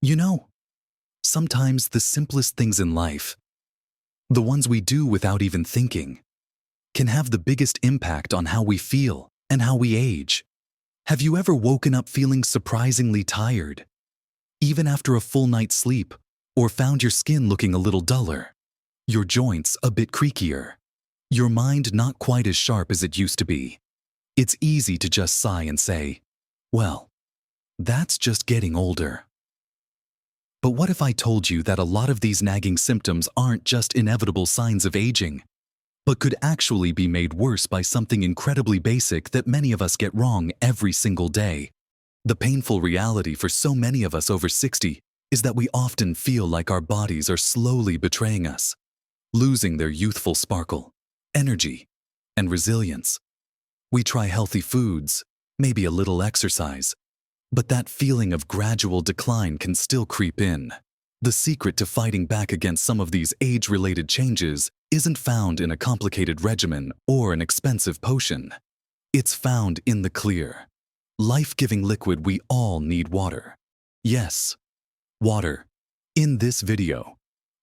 You know, sometimes the simplest things in life, the ones we do without even thinking, can have the biggest impact on how we feel and how we age. Have you ever woken up feeling surprisingly tired, even after a full night's sleep, or found your skin looking a little duller, your joints a bit creakier, your mind not quite as sharp as it used to be? It's easy to just sigh and say, well, that's just getting older. But what if I told you that a lot of these nagging symptoms aren't just inevitable signs of aging, but could actually be made worse by something incredibly basic that many of us get wrong every single day? The painful reality for so many of us over 60 is that we often feel like our bodies are slowly betraying us, losing their youthful sparkle, energy, and resilience. We try healthy foods, maybe a little exercise, but that feeling of gradual decline can still creep in. The secret to fighting back against some of these age-related changes isn't found in a complicated regimen or an expensive potion. It's found in the clear, life-giving liquid we all need: water. Yes, water. In this video,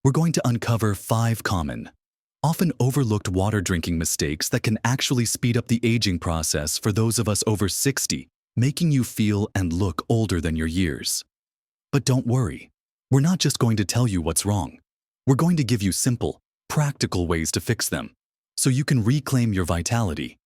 we're going to uncover 5 common, often overlooked water drinking mistakes that can actually speed up the aging process for those of us over 60, making you feel and look older than your years. But don't worry, we're not just going to tell you what's wrong. We're going to give you simple, practical ways to fix them, so you can reclaim your vitality.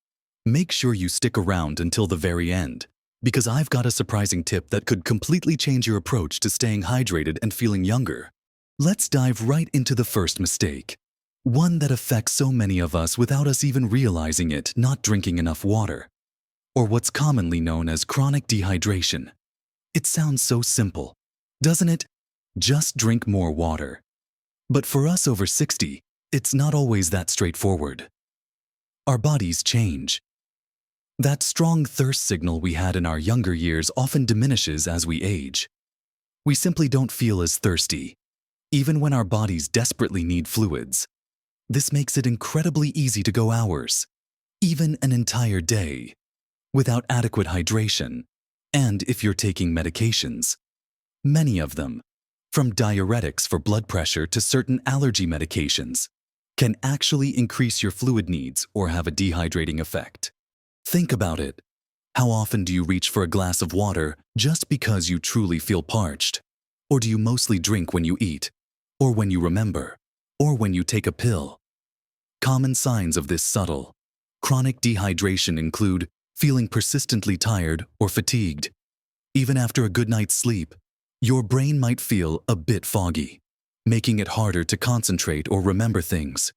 Make sure you stick around until the very end, because I've got a surprising tip that could completely change your approach to staying hydrated and feeling younger. Let's dive right into the first mistake, one that affects so many of us without us even realizing it: not drinking enough water, or what's commonly known as chronic dehydration. It sounds so simple, doesn't it? Just drink more water. But for us over 60, it's not always that straightforward. Our bodies change. That strong thirst signal we had in our younger years often diminishes as we age. We simply don't feel as thirsty, even when our bodies desperately need fluids. This makes it incredibly easy to go hours, even an entire day, without adequate hydration. And if you're taking medications, many of them, from diuretics for blood pressure to certain allergy medications, can actually increase your fluid needs or have a dehydrating effect. Think about it. How often do you reach for a glass of water just because you truly feel parched? Or do you mostly drink when you eat, or when you remember, or when you take a pill? Common signs of this subtle, chronic dehydration include feeling persistently tired or fatigued. Even after a good night's sleep, your brain might feel a bit foggy, making it harder to concentrate or remember things.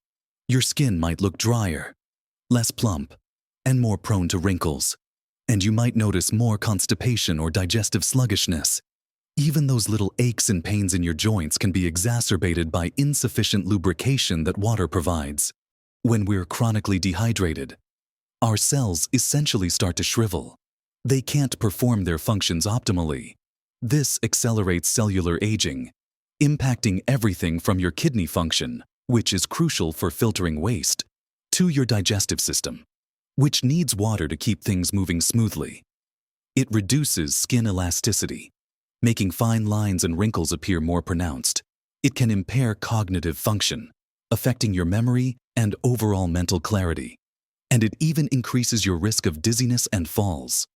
Your skin might look drier, less plump, and more prone to wrinkles. And you might notice more constipation or digestive sluggishness. Even those little aches and pains in your joints can be exacerbated by insufficient lubrication that water provides. When we're chronically dehydrated, our cells essentially start to shrivel. They can't perform their functions optimally. This accelerates cellular aging, impacting everything from your kidney function, which is crucial for filtering waste, to your digestive system, which needs water to keep things moving smoothly. It reduces skin elasticity, making fine lines and wrinkles appear more pronounced. It can impair cognitive function, affecting your memory and overall mental clarity. And it even increases your risk of dizziness and falls,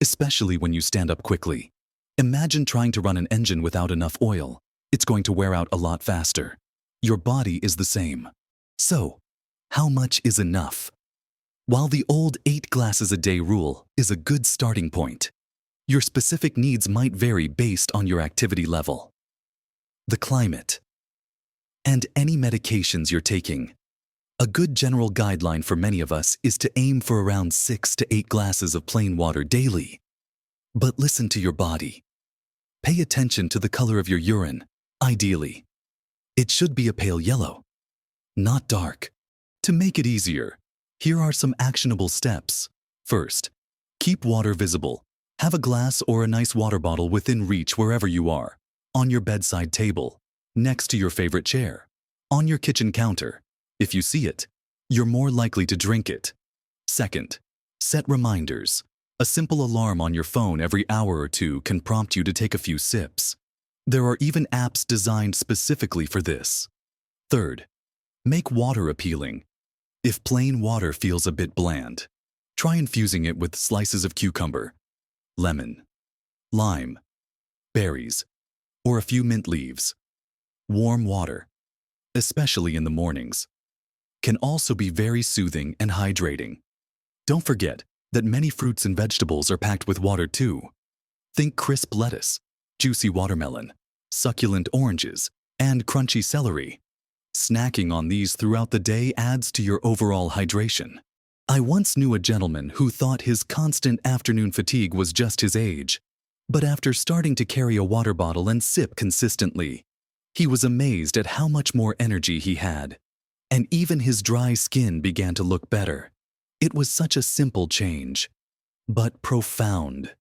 especially when you stand up quickly. Imagine trying to run an engine without enough oil. It's going to wear out a lot faster. Your body is the same. So, how much is enough? While the old 8 glasses a day rule is a good starting point, your specific needs might vary based on your activity level, the climate, and any medications you're taking. A good general guideline for many of us is to aim for around 6 to 8 glasses of plain water daily. But listen to your body. Pay attention to the color of your urine. Ideally, it should be a pale yellow, not dark. To make it easier, here are some actionable steps. First, keep water visible. Have a glass or a nice water bottle within reach wherever you are: on your bedside table, next to your favorite chair, on your kitchen counter. If you see it, you're more likely to drink it. Second, set reminders. A simple alarm on your phone every hour or two can prompt you to take a few sips. There are even apps designed specifically for this. Third, make water appealing. If plain water feels a bit bland, try infusing it with slices of cucumber, lemon, lime, berries, or a few mint leaves. Warm water, especially in the mornings, can also be very soothing and hydrating. Don't forget that many fruits and vegetables are packed with water too. Think crisp lettuce, juicy watermelon, succulent oranges, and crunchy celery. Snacking on these throughout the day adds to your overall hydration. I once knew a gentleman who thought his constant afternoon fatigue was just his age. But after starting to carry a water bottle and sip consistently, he was amazed at how much more energy he had. And even his dry skin began to look better. It was such a simple change, but profound.